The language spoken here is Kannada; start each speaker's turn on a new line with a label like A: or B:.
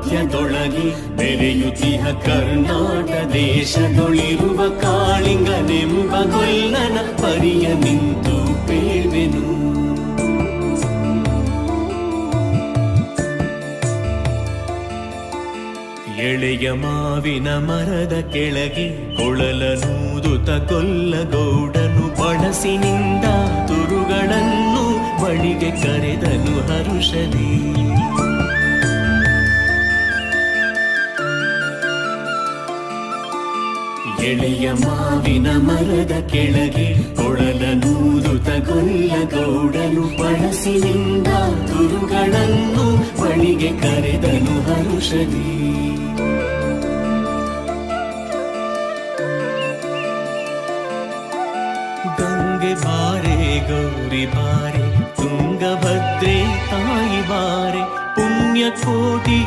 A: ಮಧ್ಯದೊಳಗೆ ಬೆರೆಯುತ್ತಿಹ ಕರ್ನಾಟ ದೇಶದೊಳಿರುವ ಕಾಳಿಂಗನೆಂಬ ಗೊಲ್ಲನ ಪರಿಯ ನಿಂತು ಬೇವೆನು. ಎಳೆಯ ಮಾವಿನ ಮರದ ಕೆಳಗೆ ಕೊಳಲನೂದುತ ಗೊಲ್ಲಗೌಡನು ಬಳಸಿನಿಂದ ತುರುಗಳನ್ನು ಬಳಿಗೆ ಕರೆದನು ಹರುಷದಿ. ಎಳೆಯ ಮಾವಿನ ಮರದ ಕೆಳಗೆ ಕೊಳಲನೂದುತ ಗೊಲ್ಲಗೌಡನು ಬಳಸಿನಿಂದ ತುರುಗಳನ್ನು ಬಳಿಗೆ ಕರೆದನು ಹರುಷದಿ. ಗಂಗೆ ಬಾರೆ ಗೌರಿ ಬಾರೆ ತುಂಗಭದ್ರೆ ತಾಯಿ ಬಾರೆ ಪುಣ್ಯ ಕೋಟಿ